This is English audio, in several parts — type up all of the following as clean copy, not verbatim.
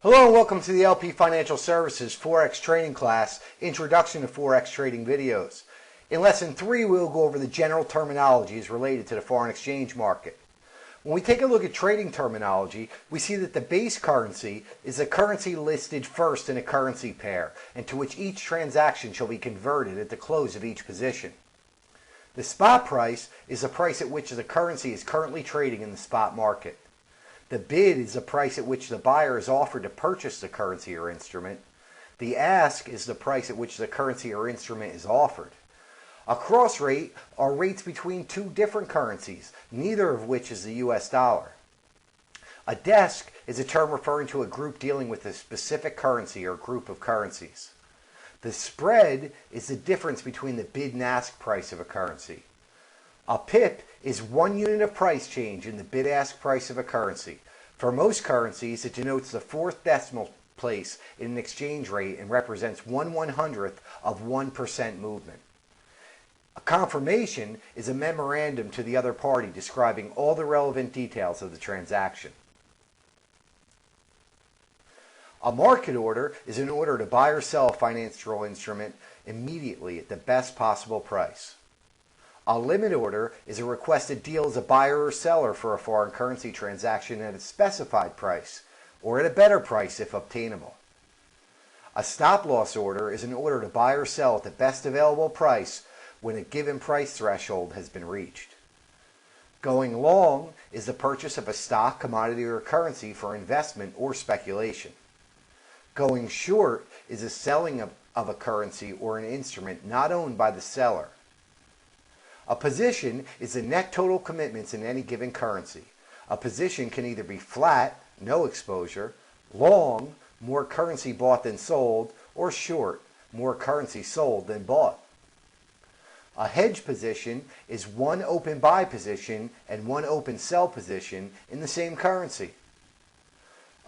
Hello and welcome to the LP Financial Services Forex Training Class, Introduction to Forex Trading videos. In Lesson 3, we'll go over the general terminologies related to the foreign exchange market. When we take a look at trading terminology, we see that the base currency is a currency listed first in a currency pair, and to which each transaction shall be converted at the close of each position. The spot price is the price at which the currency is currently trading in the spot market. The bid is the price at which the buyer is offered to purchase the currency or instrument. The ask is the price at which the currency or instrument is offered. A cross rate are rates between two different currencies, neither of which is the US dollar. A desk is a term referring to a group dealing with a specific currency or group of currencies. The spread is the difference between the bid and ask price of a currency. A pip is 1 unit of price change in the bid-ask price of a currency. For most currencies, it denotes the fourth decimal place in an exchange rate and represents 1/100th of 1% movement. A confirmation is a memorandum to the other party describing all the relevant details of the transaction. A market order is an order to buy or sell a financial instrument immediately at the best possible price. A limit order is a request to deal as a buyer or seller for a foreign currency transaction at a specified price, or at a better price if obtainable. A stop-loss order is an order to buy or sell at the best available price when a given price threshold has been reached. Going long is the purchase of a stock, commodity, or currency for investment or speculation. Going short is the selling of a currency or an instrument not owned by the seller. A position is the net total commitments in any given currency. A position can either be flat, no exposure, long, more currency bought than sold, or short, more currency sold than bought. A hedge position is one open buy position and one open sell position in the same currency.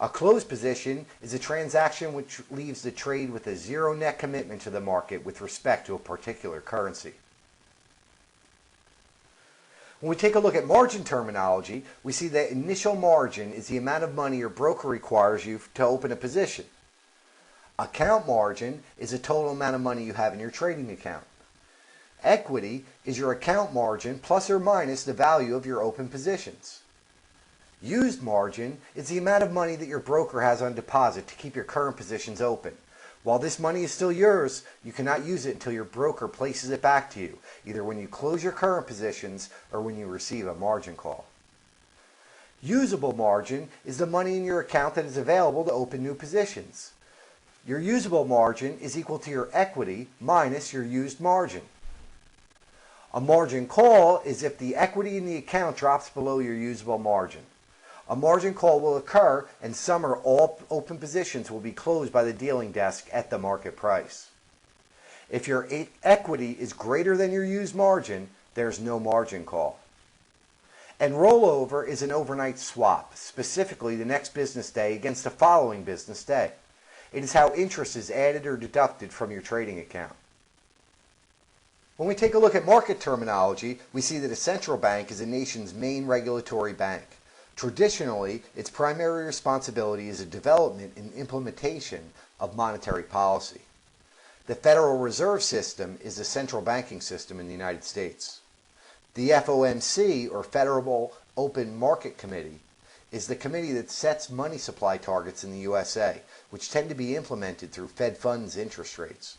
A closed position is a transaction which leaves the trade with a zero net commitment to the market with respect to a particular currency. When we take a look at margin terminology, we see that initial margin is the amount of money your broker requires you to open a position. Account margin is the total amount of money you have in your trading account. Equity is your account margin plus or minus the value of your open positions. Used margin is the amount of money that your broker has on deposit to keep your current positions open. While this money is still yours, you cannot use it until your broker places it back to you, either when you close your current positions or when you receive a margin call. Usable margin is the money in your account that is available to open new positions. Your usable margin is equal to your equity minus your used margin. A margin call is if the equity in the account drops below your usable margin. A margin call will occur and some or all open positions will be closed by the dealing desk at the market price. If your equity is greater than your used margin, there's no margin call. And rollover is an overnight swap, specifically the next business day against the following business day. It is how interest is added or deducted from your trading account. When we take a look at market terminology, we see that a central bank is a nation's main regulatory bank. Traditionally, its primary responsibility is the development and implementation of monetary policy. The Federal Reserve System is the central banking system in the United States. The FOMC, or Federal Open Market Committee, is the committee that sets money supply targets in the USA, which tend to be implemented through Fed funds interest rates.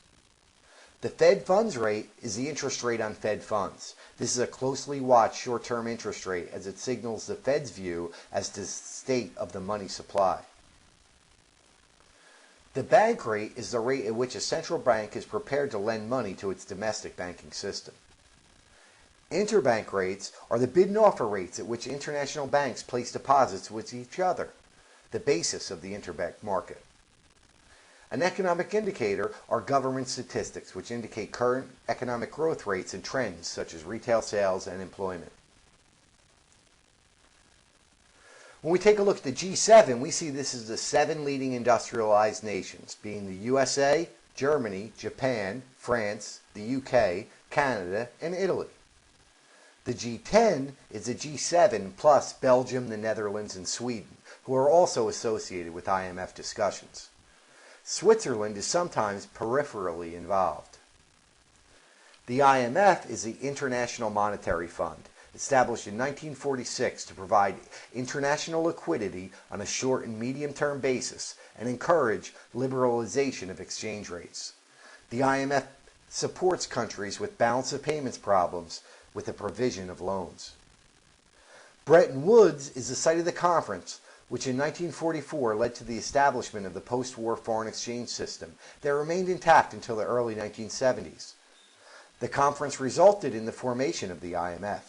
The Fed funds rate is the interest rate on Fed funds. This is a closely watched short-term interest rate as it signals the Fed's view as to the state of the money supply. The bank rate is the rate at which a central bank is prepared to lend money to its domestic banking system. Interbank rates are the bid and offer rates at which international banks place deposits with each other, the basis of the interbank market. An economic indicator are government statistics, which indicate current economic growth rates and trends such as retail sales and employment. When we take a look at the G7, we see this as the 7 leading industrialized nations, being the USA, Germany, Japan, France, the UK, Canada, and Italy. The G10 is the G7 plus Belgium, the Netherlands, and Sweden, who are also associated with IMF discussions. Switzerland is sometimes peripherally involved. The IMF is the International Monetary Fund, established in 1946 to provide international liquidity on a short and medium-term basis and encourage liberalization of exchange rates. The IMF supports countries with balance of payments problems with the provision of loans. Bretton Woods is the site of the conference, which in 1944 led to the establishment of the post-war foreign exchange system that remained intact until the early 1970s. The conference resulted in the formation of the IMF.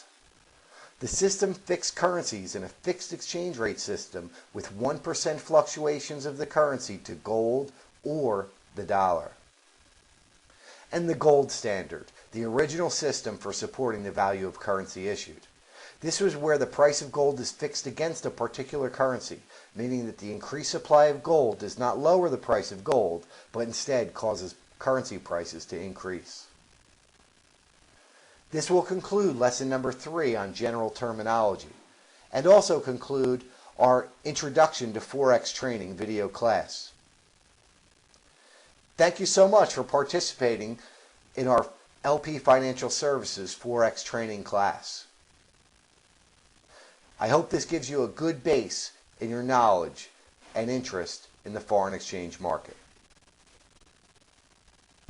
The system fixed currencies in a fixed exchange rate system with 1% fluctuations of the currency to gold or the dollar. And the gold standard, the original system for supporting the value of currency issued. This was where the price of gold is fixed against a particular currency, meaning that the increased supply of gold does not lower the price of gold, but instead causes currency prices to increase. This will conclude lesson number 3 on general terminology, and also conclude our Introduction to Forex Training video class. Thank you so much for participating in our LP Financial Services Forex Training class. I hope this gives you a good base in your knowledge and interest in the foreign exchange market.